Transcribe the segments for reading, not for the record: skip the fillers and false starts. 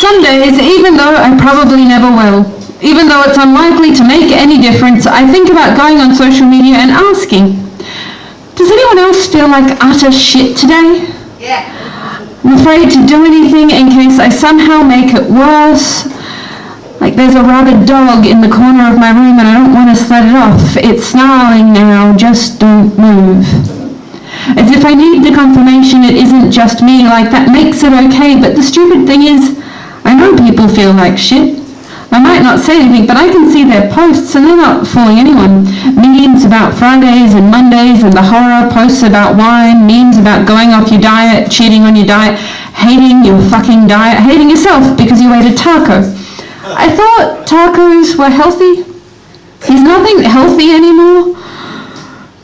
Some days, even though I probably never will, even though it's unlikely to make any difference, I think about going on social media and asking, does anyone else feel like utter shit today? Yeah. I'm afraid to do anything in case I somehow make it worse. Like there's a rabid dog in the corner of my room and I don't want to set it off. It's snarling now, just don't move. As if I need the confirmation it isn't just me, like that makes it okay, but the stupid thing is, I know people feel like shit. I might not say anything, but I can see their posts and they're not fooling anyone. Memes about Fridays and Mondays and the horror, posts about wine, memes about going off your diet, cheating on your diet, hating your fucking diet, hating yourself because you ate a taco. I thought tacos were healthy. Is nothing healthy anymore?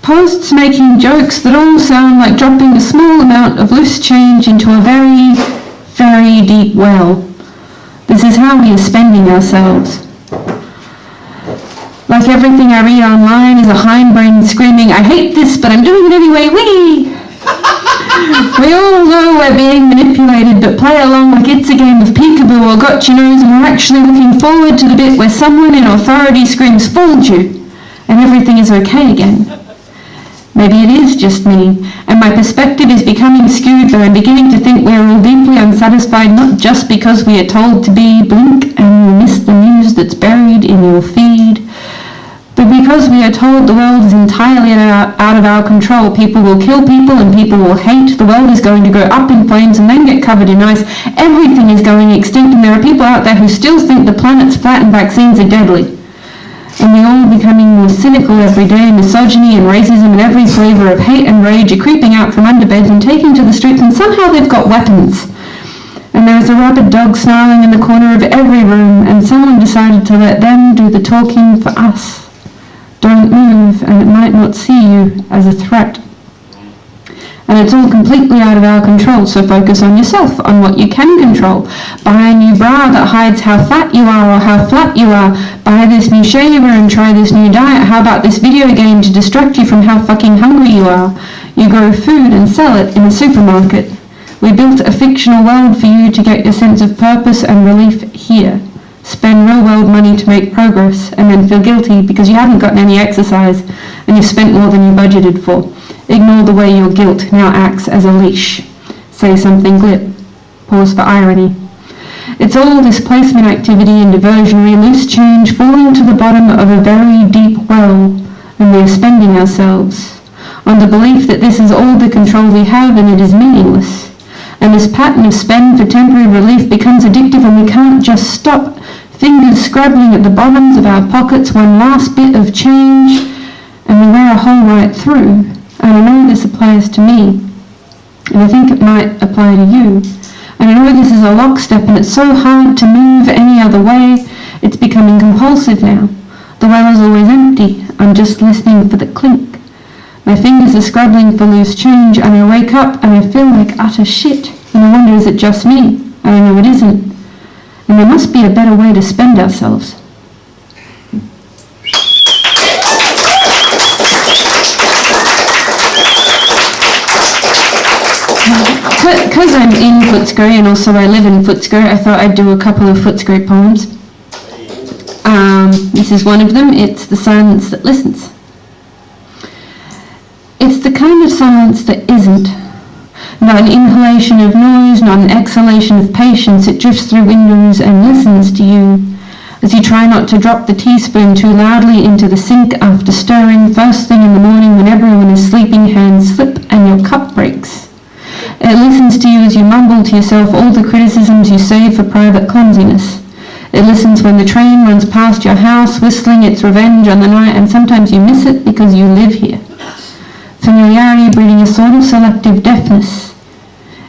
Posts making jokes that all sound like dropping a small amount of loose change into a very, very deep well. This is how we are spending ourselves. Like everything I read online is a hindbrain screaming, I hate this, but I'm doing it anyway, wee! We all know we're being manipulated, but play along like it's a game of peekaboo or got your nose, and we're actually looking forward to the bit where someone in authority screams, fooled you, and everything is okay again. Maybe it is just me, and my perspective is becoming skewed, but I'm beginning to think we're all deeply unsatisfied, not just because we are told to be, blink and you'll miss the news that's buried in your feed, but because we are told the world is entirely out of our control. People will kill people and people will hate. The world is going to go up in flames and then get covered in ice. Everything is going extinct, and there are people out there who still think the planet's flat and vaccines are deadly. And we're all becoming more cynical every day. Misogyny and racism and every flavour of hate and rage are creeping out from under beds and taking to the streets, and somehow they've got weapons. And there's a rabid dog snarling in the corner of every room, and someone decided to let them do the talking for us. Don't move, and it might not see you as a threat. And it's all completely out of our control, so focus on yourself, on what you can control. Buy a new bra that hides how fat you are or how flat you are. Buy this new shaver and try this new diet. How about this video game to distract you from how fucking hungry you are? You grow food and sell it in a supermarket. We built a fictional world for you to get your sense of purpose and relief here. Spend real world money to make progress and then feel guilty because you haven't gotten any exercise and you've spent more than you budgeted for. Ignore the way your guilt now acts as a leash. Say something glib. Pause for irony. It's all displacement activity and diversionary loose change falling to the bottom of a very deep well, and we are spending ourselves on the belief that this is all the control we have and it is meaningless. And this pattern of spend for temporary relief becomes addictive and we can't just stop. Fingers scrabbling at the bottoms of our pockets, one last bit of change, and we wear a hole right through. And I know this applies to me, and I think it might apply to you. And I know this is a lockstep, and it's so hard to move any other way. It's becoming compulsive now. The well is always empty. I'm just listening for the clink. My fingers are scrabbling for loose change, and I wake up and I feel like utter shit. And I wonder, is it just me? And I know it isn't. And there must be a better way to spend ourselves. Because I'm in Footscray and also I live in Footscray, I thought I'd do a couple of Footscray poems. This is one of them. It's the silence that listens. It's the kind of silence that isn't. Not an inhalation of noise, not an exhalation of patience. It drifts through windows and listens to you as you try not to drop the teaspoon too loudly into the sink after stirring first thing in the morning when everyone is sleeping. Hands slip and your cup breaks. It listens to you as you mumble to yourself all the criticisms you save for private clumsiness. It listens when the train runs past your house, whistling its revenge on the night, and sometimes you miss it because you live here. Familiarity breeding a sort of selective deafness.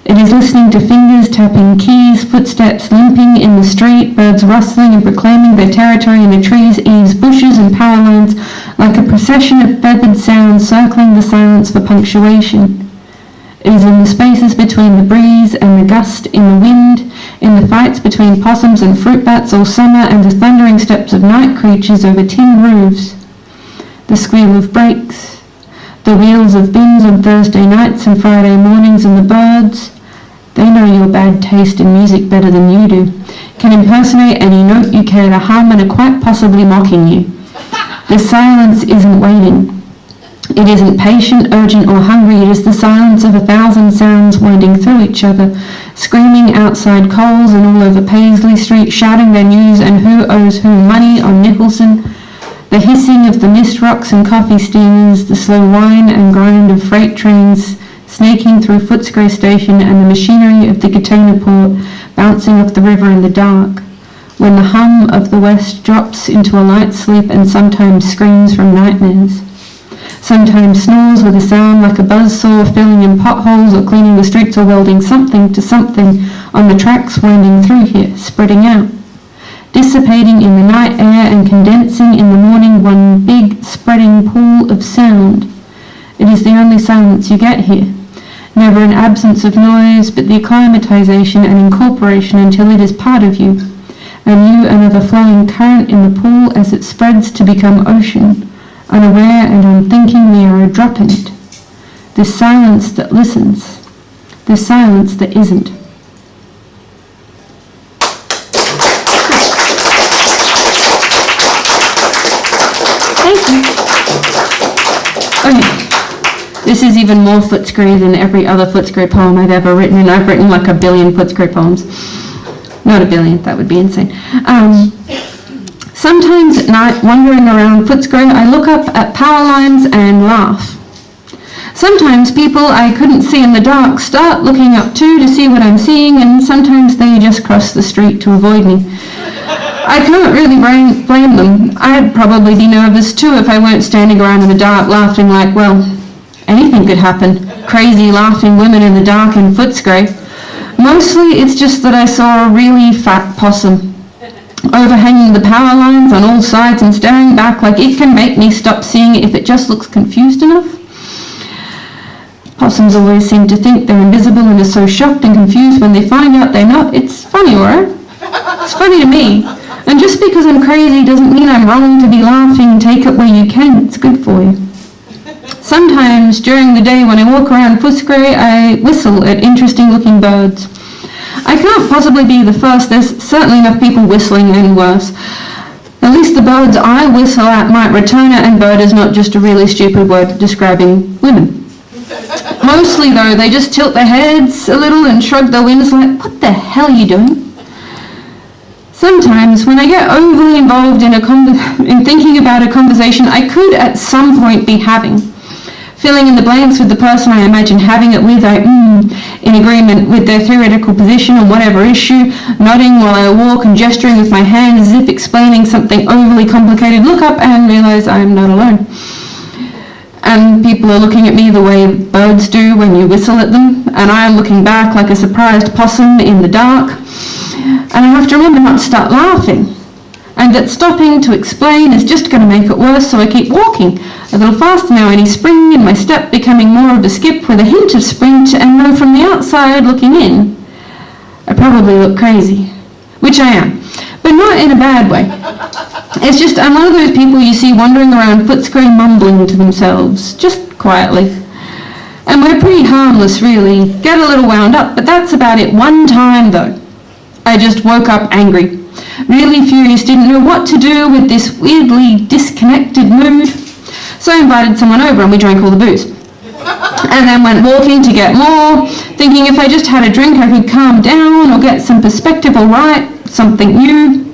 It is listening to fingers tapping keys, footsteps limping in the street, birds rustling and proclaiming their territory in the trees, eaves, bushes and power lines, like a procession of feathered sounds circling the silence for punctuation. It is in the spaces between the breeze and the gust, in the wind, in the fights between possums and fruit bats all summer, and the thundering steps of night creatures over tin roofs. The squeal of brakes, the wheels of bins on Thursday nights and Friday mornings, and the birds, They know your bad taste in music better than you do, can impersonate any note you care to hum and are quite possibly mocking you. The silence isn't waiting. It isn't patient, urgent or hungry. It is the silence of 1,000 sounds winding through each other, screaming outside Coles and all over Paisley Street, shouting their news and who owes who money on Nicholson. The hissing of the mist rocks and coffee steamers, the slow whine and grind of freight trains snaking through Footscray Station, and the machinery of the container port bouncing off the river in the dark. When the hum of the west drops into a light sleep and sometimes screams from nightmares. Sometimes snores with a sound like a buzzsaw filling in potholes or cleaning the streets or welding something to something on the tracks winding through here, spreading out, dissipating in the night air and condensing in the morning, one big spreading pool of sound. It is the only silence you get here. Never an absence of noise, but the acclimatization and incorporation until it is part of you, and you another flowing current in the pool as it spreads to become ocean. Unaware and unthinking, we are a drop in it. This silence that listens, this silence that isn't. Thank you. Okay, this is even more Footscray than every other Footscray poem I've ever written, and I've written like 1 billion Footscray poems. Not 1 billion, that would be insane. Sometimes at night, wandering around Footscray, I look up at power lines and laugh. Sometimes people I couldn't see in the dark start looking up too to see what I'm seeing, and sometimes they just cross the street to avoid me. I can't really blame them. I'd probably be nervous too if I weren't standing around in the dark laughing like, well, anything could happen. Crazy laughing women in the dark in Footscray. Mostly it's just that I saw a really fat possum overhanging the power lines on all sides and staring back like it can make me stop seeing it if it just looks confused enough. Possums always seem to think they're invisible and are so shocked and confused when they find out they're not. It's funny, alright? It's funny to me. And just because I'm crazy doesn't mean I'm wrong to be laughing. Take it where you can, it's good for you. Sometimes during the day when I walk around Footscray, I whistle at interesting looking birds. I can't possibly be the first. There's certainly enough people whistling and worse. At least the birds I whistle at might return it, and bird is not just a really stupid word describing women. Mostly though, they just tilt their heads a little and shrug their wings like, what the hell are you doing? Sometimes when I get overly involved in thinking about a conversation I could at some point be having, filling in the blanks with the person I imagine having it with, in agreement with their theoretical position on whatever issue, nodding while I walk and gesturing with my hands as if explaining something overly complicated, look up and realize I'm not alone. And people are looking at me the way birds do when you whistle at them, and I am looking back like a surprised possum in the dark. And I have to remember not to start laughing, and that stopping to explain is just going to make it worse, so I keep walking a little faster now, any spring in my step becoming more of a skip with a hint of sprint, and though from the outside looking in, I probably look crazy, which I am, but not in a bad way. It's just I'm one of those people you see wandering around Footscray mumbling to themselves, just quietly. And we're pretty harmless really, get a little wound up, but that's about it. One time though, I just woke up angry, really furious, didn't know what to do with this weirdly disconnected mood. So I invited someone over and we drank all the booze. And then went walking to get more, thinking if I just had a drink I could calm down or get some perspective or write something new.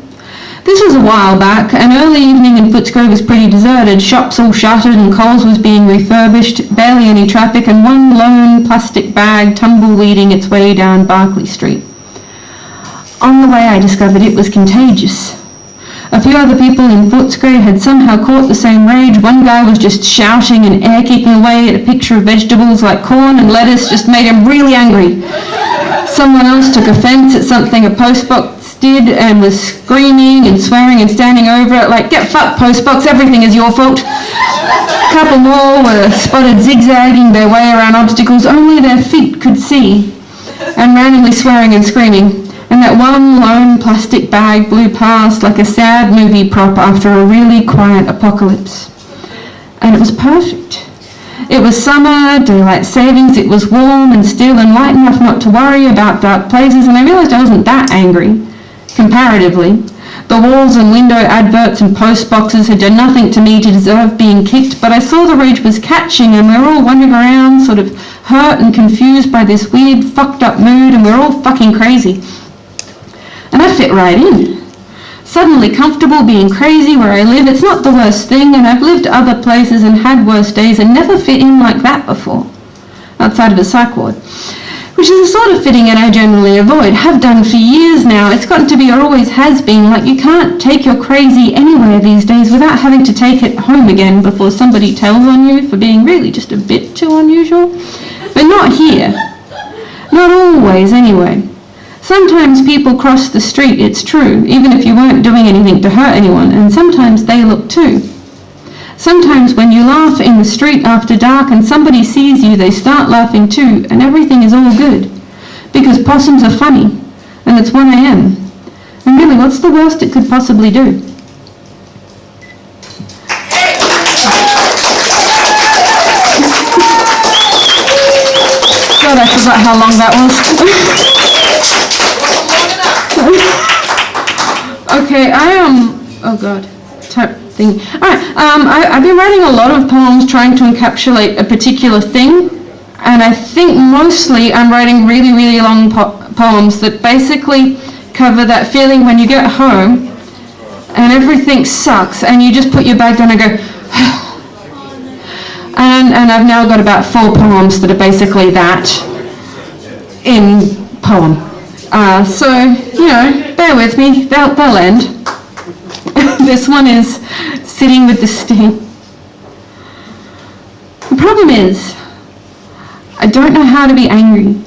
This was a while back. An early evening in Footscray was pretty deserted, shops all shuttered and Coles was being refurbished, barely any traffic, and one lone plastic bag tumbleweeding its way down Barclay Street. On the way I discovered it was contagious. A few other people in Footscray had somehow caught the same rage. One guy was just shouting and air-kicking away at a picture of vegetables like corn and lettuce, just made him really angry. Someone else took offence at something a postbox did and was screaming and swearing and standing over it like, get fucked postbox, everything is your fault. A couple more were spotted zigzagging their way around obstacles only their feet could see, and randomly swearing and screaming. And that one lone plastic bag blew past like a sad movie prop after a really quiet apocalypse. And it was perfect. It was summer, daylight savings, it was warm and still and light enough not to worry about dark places, and I realised I wasn't that angry, comparatively. The walls and window adverts and post boxes had done nothing to me to deserve being kicked, but I saw the rage was catching and we were all wandering around sort of hurt and confused by this weird fucked up mood, and we were all fucking crazy. And I fit right in. Suddenly comfortable being crazy where I live, it's not the worst thing, and I've lived other places and had worse days and never fit in like that before, outside of a psych ward. Which is the sort of fitting in I generally avoid, have done for years now. It's gotten to be, or always has been, like you can't take your crazy anywhere these days without having to take it home again before somebody tells on you for being really just a bit too unusual. But not here. Not always, anyway. Sometimes people cross the street, it's true, even if you weren't doing anything to hurt anyone, and sometimes they look too. Sometimes when you laugh in the street after dark and somebody sees you, they start laughing too, and everything is all good. Because possums are funny, and it's 1 a.m. And really, what's the worst it could possibly do? God, I forgot how long that was. Okay, oh God, type thing. Alright, I've been writing a lot of poems trying to encapsulate a particular thing, and I think mostly I'm writing really, really long poems that basically cover that feeling when you get home and everything sucks and you just put your bag down and go and I've now got about 4 poems that are basically that in poem. So, you know, bear with me, they'll end. This one is Sitting with the Sting. The problem is, I don't know how to be angry.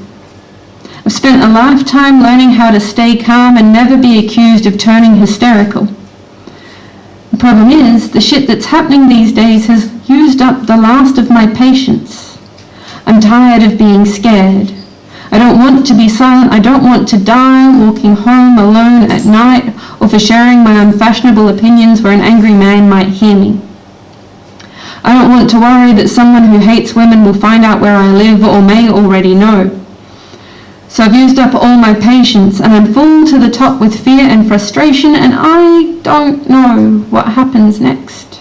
I've spent a lifetime learning how to stay calm and never be accused of turning hysterical. The problem is, the shit that's happening these days has used up the last of my patience. I'm tired of being scared. I don't want to be silent. I don't want to die walking home alone at night or for sharing my unfashionable opinions where an angry man might hear me. I don't want to worry that someone who hates women will find out where I live or may already know. So I've used up all my patience and I'm full to the top with fear and frustration, and I don't know what happens next.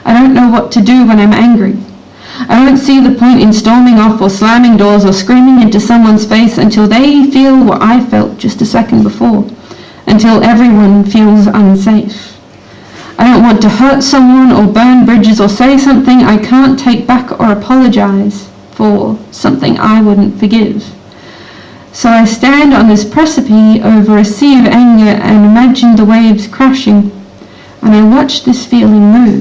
I don't know what to do when I'm angry. I don't see the point in storming off or slamming doors or screaming into someone's face until they feel what I felt just a second before, until everyone feels unsafe. I don't want to hurt someone or burn bridges or say something I can't take back or apologize for, something I wouldn't forgive. So I stand on this precipice over a sea of anger and imagine the waves crashing, and I watch this feeling move.